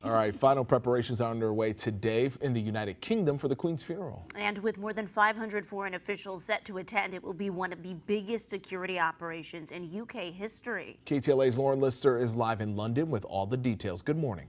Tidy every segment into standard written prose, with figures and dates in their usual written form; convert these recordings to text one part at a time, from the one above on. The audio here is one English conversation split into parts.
All right, final preparations are underway today in the United Kingdom for the Queen's funeral. And with more than 500 foreign officials set to attend, it will be one of the biggest security operations in UK history. KTLA's Lauren Lister is live in London with all the details. Good morning.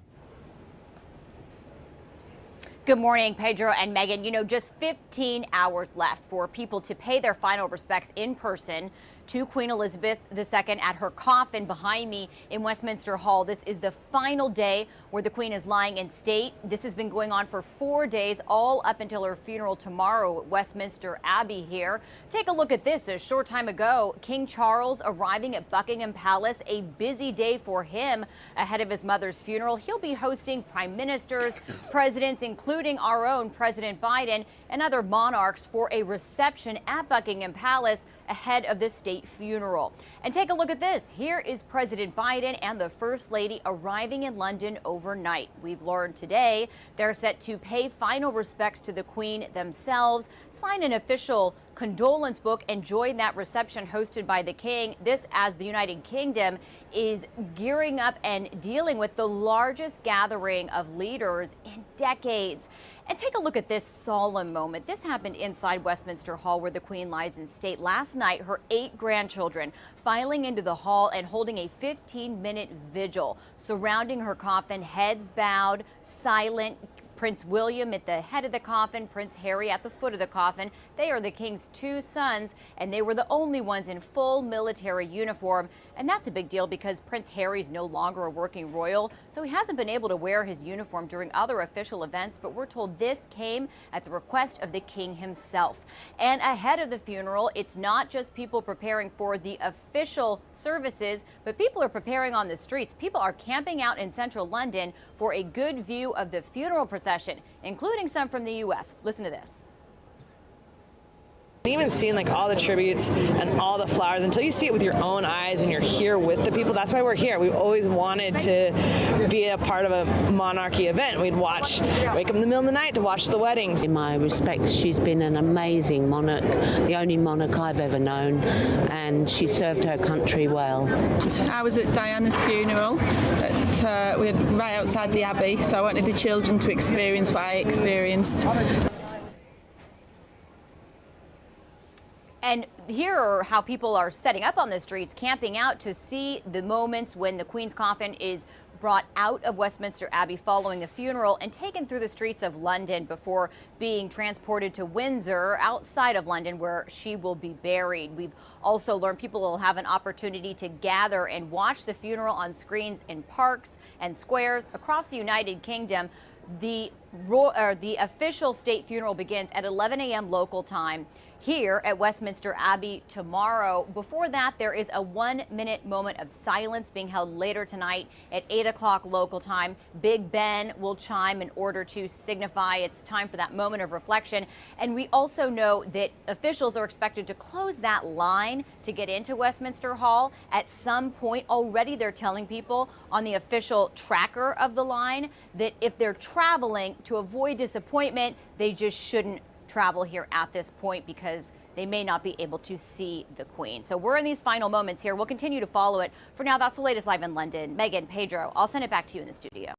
Good morning, Pedro and Megan. You know, just 15 hours left for people to pay their final respects in person to Queen Elizabeth II at her coffin behind me in Westminster Hall. This is the final day where the Queen is lying in state. This has been going on for 4 days, all up until her funeral tomorrow at Westminster Abbey here. Take a look at this. A short time ago, King Charles arriving at Buckingham Palace, a busy day for him ahead of his mother's funeral. He'll be hosting prime ministers, presidents, including our own President Biden and other monarchs for a reception at Buckingham Palace ahead of the state funeral. And take a look at this. Here is President Biden and the First Lady arriving in London overnight. We've learned today they're set to pay final respects to the Queen themselves, sign an official condolence book, and join that reception hosted by the King. This as the United Kingdom is gearing up and dealing with the largest gathering of leaders in decades. And take a look at this solemn moment. This happened inside Westminster Hall where the Queen lies in state. Last night, her 8 grandchildren filing into the hall and holding a 15-minute vigil surrounding her coffin, heads bowed, silent. Prince William at the head of the coffin, Prince Harry at the foot of the coffin. They are the King's 2 sons, and they were the only ones in full military uniform. And that's a big deal because Prince Harry's no longer a working royal, so he hasn't been able to wear his uniform during other official events, but we're told this came at the request of the King himself. And ahead of the funeral, it's not just people preparing for the official services, but people are preparing on the streets. People are camping out in central London for a good view of the funeral procession, including some from the U.S. Listen to this. Even seeing like all the tributes and all the flowers, until you see it with your own eyes and you're here with the people, that's why we're here. We've always wanted to be a part of a monarchy event. We'd wake up in the middle of the night to watch the weddings. In my respects, she's been an amazing monarch, the only monarch I've ever known, and she served her country well. I was at Diana's funeral right outside the Abbey, so I wanted the children to experience what I experienced. And here are how people are setting up on the streets, camping out to see the moments when the Queen's coffin is brought out of Westminster Abbey following the funeral and taken through the streets of London before being transported to Windsor outside of London where she will be buried. We've also learned people will have an opportunity to gather and watch the funeral on screens in parks and squares across the United Kingdom. The official state funeral begins at 11 a.m. local time here at Westminster Abbey tomorrow. Before that, there is a 1-minute moment of silence being held later tonight at 8 o'clock local time. Big Ben will chime in order to signify it's time for that moment of reflection. And we also know that officials are expected to close that line to get into Westminster Hall at some point. Already they're telling people on the official tracker of the line that if they're traveling to avoid disappointment, they just shouldn't travel here at this point because they may not be able to see the Queen. So we're in these final moments here. We'll continue to follow it. For now, that's the latest live in London. Megan, Pedro, I'll send it back to you in the studio.